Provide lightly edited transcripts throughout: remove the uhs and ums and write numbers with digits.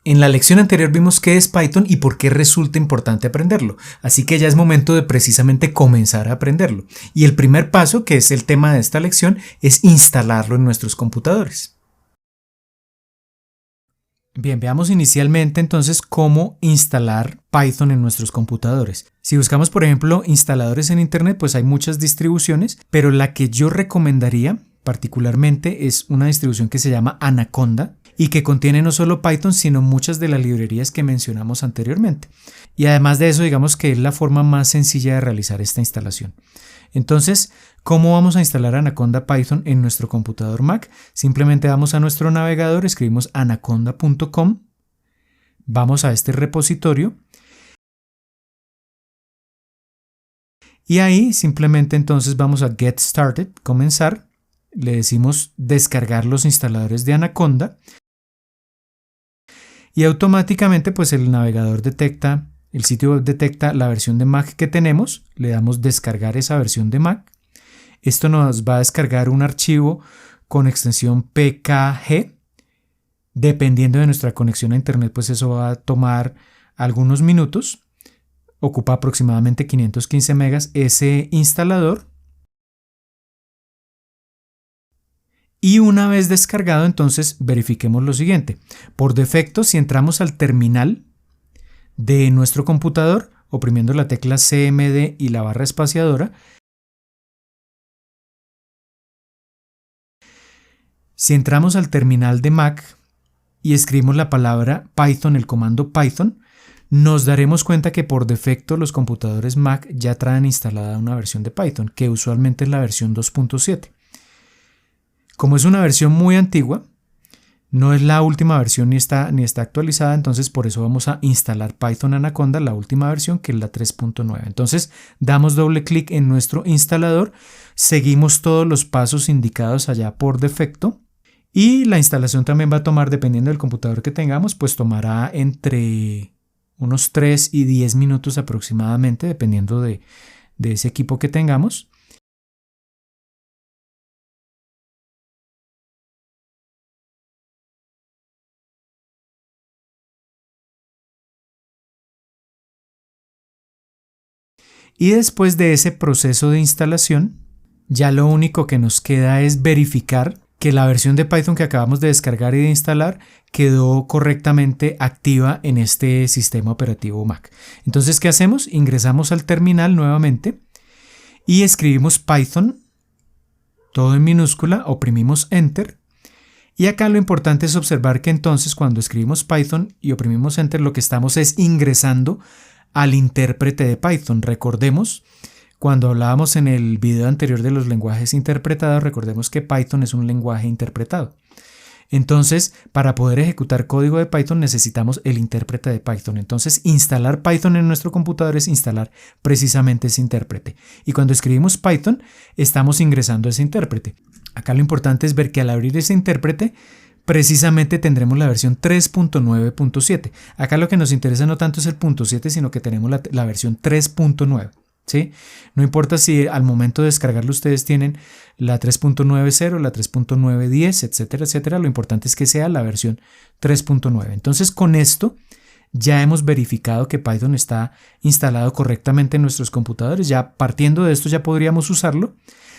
En la lección anterior vimos qué es Python y por qué resulta importante aprenderlo, así que ya es momento de precisamente comenzar a aprenderlo. Y el primer paso, que es el tema de esta lección, es instalarlo en nuestros computadores. Bien, veamos inicialmente entonces cómo instalar Python en nuestros computadores. Si buscamos, por ejemplo, instaladores en Internet, pues hay muchas distribuciones, pero la que yo recomendaría particularmente es una distribución que se llama Anaconda y que contiene no solo Python, sino muchas de las librerías que mencionamos anteriormente. Y además de eso, digamos que es la forma más sencilla de realizar esta instalación. Entonces, ¿cómo vamos a instalar Anaconda Python en nuestro computador Mac? Simplemente vamos a nuestro navegador, escribimos anaconda.com, vamos a este repositorio y ahí simplemente entonces vamos a Get Started, comenzar, le decimos descargar los instaladores de Anaconda y automáticamente pues el navegador detecta, el sitio web detecta la versión de Mac que tenemos, le damos descargar esa versión de Mac. Esto nos va a descargar un archivo con extensión PKG. Dependiendo de nuestra conexión a internet, pues eso va a tomar algunos minutos. Ocupa aproximadamente 515 megas ese instalador. Y una vez descargado, entonces verifiquemos lo siguiente. Por defecto, si entramos al terminal de nuestro computador, oprimiendo la tecla CMD y la barra espaciadora, si entramos al terminal de Mac y escribimos la palabra Python, el comando Python, nos daremos cuenta que por defecto los computadores Mac ya traen instalada una versión de Python, que usualmente es la versión 2.7. Como es una versión muy antigua, no es la última versión ni está actualizada, entonces por eso vamos a instalar Python Anaconda, la última versión, que es la 3.9. Entonces damos doble clic en nuestro instalador, seguimos todos los pasos indicados allá por defecto y la instalación también va a tomar, dependiendo del computador que tengamos, pues tomará entre unos 3 y 10 minutos aproximadamente, dependiendo de ese equipo que tengamos. Y después de ese proceso de instalación, ya lo único que nos queda es verificar que la versión de Python que acabamos de descargar y de instalar quedó correctamente activa en este sistema operativo Mac. Entonces, ¿qué hacemos? Ingresamos al terminal nuevamente y escribimos Python, todo en minúscula, oprimimos Enter. Y acá lo importante es observar que entonces cuando escribimos Python y oprimimos Enter, lo que estamos es ingresando al intérprete de Python. Recordemos, cuando hablábamos en el video anterior de los lenguajes interpretados, recordemos que Python es un lenguaje interpretado. Entonces, para poder ejecutar código de Python necesitamos el intérprete de Python. Entonces, instalar Python en nuestro computador es instalar precisamente ese intérprete. Y cuando escribimos Python, estamos ingresando ese intérprete. Acá lo importante es ver que al abrir ese intérprete, precisamente tendremos la versión 3.9.7. Acá lo que nos interesa no tanto es el .7, sino que tenemos la versión 3.9. ¿Sí? No importa si al momento de descargarlo ustedes tienen la 3.90, la 3.910, etcétera, etcétera. Lo importante es que sea la versión 3.9. Entonces, con esto ya hemos verificado que Python está instalado correctamente en nuestros computadores. Ya partiendo de esto ya podríamos usarlo.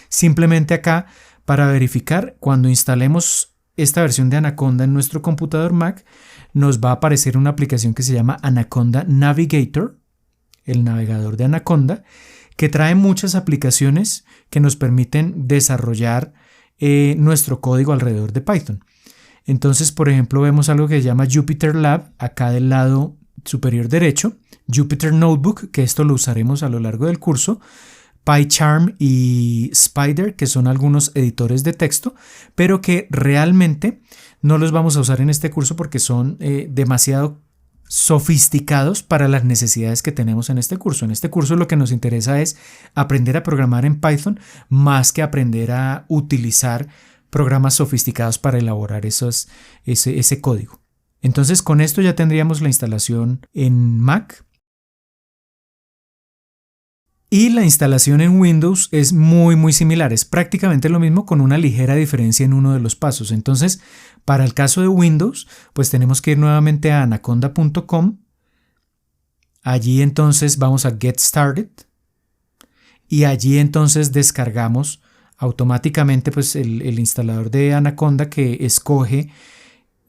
Simplemente acá, para verificar, cuando instalemos esta versión de Anaconda en nuestro computador Mac, nos va a aparecer una aplicación que se llama Anaconda Navigator, el navegador de Anaconda, que trae muchas aplicaciones que nos permiten desarrollar nuestro código alrededor de Python. Entonces, por ejemplo, vemos algo que se llama Jupyter Lab, acá del lado superior derecho, Jupyter Notebook, que esto lo usaremos a lo largo del curso, PyCharm y Spider, que son algunos editores de texto, pero que realmente no los vamos a usar en este curso porque son demasiado sofisticados para las necesidades que tenemos en este curso. En este curso lo que nos interesa es aprender a programar en Python más que aprender a utilizar programas sofisticados para elaborar ese código. Entonces, con esto ya tendríamos la instalación en Mac. Y la instalación en Windows es muy similar, es prácticamente lo mismo con una ligera diferencia en uno de los pasos. Entonces, para el caso de Windows, pues tenemos que ir nuevamente a anaconda.com. Allí entonces vamos a Get Started y allí entonces descargamos automáticamente pues el instalador de Anaconda que escoge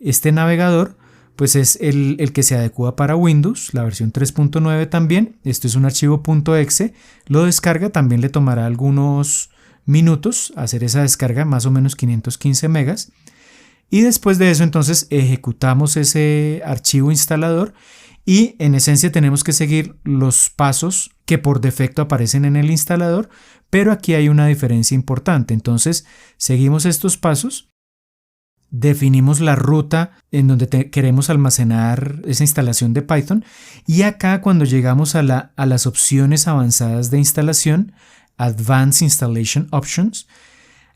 este navegador. Pues es el que se adecua para Windows, la versión 3.9 también. Esto es un archivo .exe, lo descarga, también le tomará algunos minutos hacer esa descarga, más o menos 515 megas. Y después de eso entonces ejecutamos ese archivo instalador y en esencia tenemos que seguir los pasos que por defecto aparecen en el instalador, pero aquí hay una diferencia importante. Entonces seguimos estos pasos. Definimos la ruta en donde queremos almacenar esa instalación de Python y acá cuando llegamos a las opciones avanzadas de instalación, Advanced Installation Options,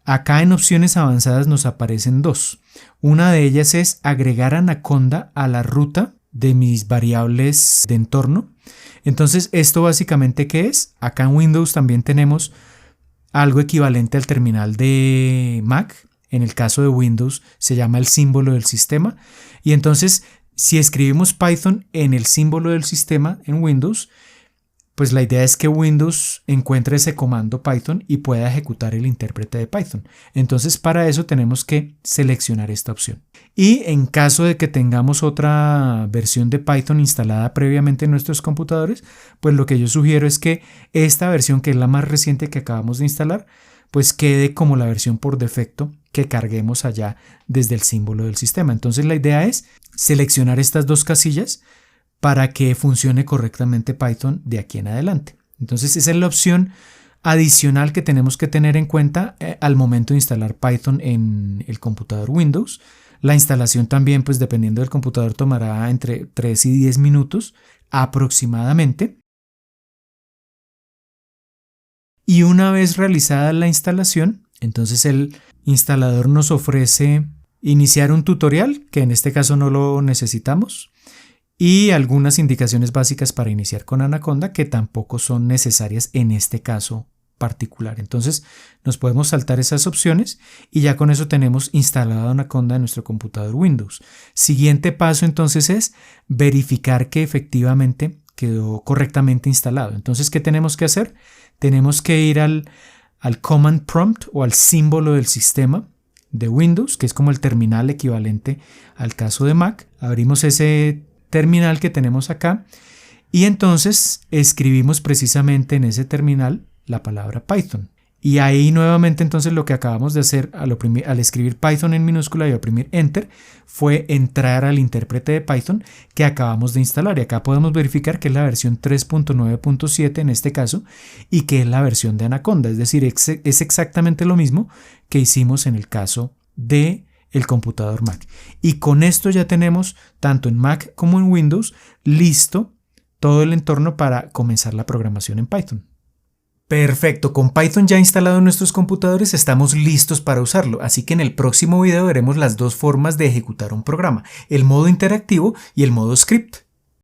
acá en opciones avanzadas nos aparecen dos. Una de ellas es agregar Anaconda a la ruta de mis variables de entorno. Entonces, ¿esto básicamente qué es? Acá en Windows también tenemos algo equivalente al terminal de Mac. En el caso de Windows se llama el símbolo del sistema y entonces si escribimos Python en el símbolo del sistema en Windows, pues la idea es que Windows encuentre ese comando Python y pueda ejecutar el intérprete de Python. Entonces para eso tenemos que seleccionar esta opción. Y en caso de que tengamos otra versión de Python instalada previamente en nuestros computadores, pues lo que yo sugiero es que esta versión, que es la más reciente que acabamos de instalar, pues quede como la versión por defecto que carguemos allá desde el símbolo del sistema. Entonces la idea es seleccionar estas dos casillas para que funcione correctamente Python de aquí en adelante. Entonces esa es la opción adicional que tenemos que tener en cuenta al momento de instalar Python en el computador Windows. La instalación también, pues dependiendo del computador, tomará entre 3 y 10 minutos aproximadamente. Y una vez realizada la instalación, entonces el instalador nos ofrece iniciar un tutorial, que en este caso no lo necesitamos, y algunas indicaciones básicas para iniciar con Anaconda que tampoco son necesarias en este caso particular. Entonces nos podemos saltar esas opciones y ya con eso tenemos instalado Anaconda en nuestro computador Windows. Siguiente paso entonces es verificar que efectivamente quedó correctamente instalado. Entonces, ¿qué tenemos que hacer? Tenemos que ir al command prompt o al símbolo del sistema de Windows, que es como el terminal equivalente al caso de Mac. Abrimos ese terminal que tenemos acá y entonces escribimos precisamente en ese terminal la palabra Python. Y ahí nuevamente entonces lo que acabamos de hacer al escribir Python en minúscula y oprimir Enter fue entrar al intérprete de Python que acabamos de instalar. Y acá podemos verificar que es la versión 3.9.7 en este caso y que es la versión de Anaconda. Es decir, es exactamente lo mismo que hicimos en el caso de el computador Mac. Y con esto ya tenemos tanto en Mac como en Windows listo todo el entorno para comenzar la programación en Python. Perfecto, con Python ya instalado en nuestros computadores estamos listos para usarlo, así que en el próximo video veremos las dos formas de ejecutar un programa, el modo interactivo y el modo script.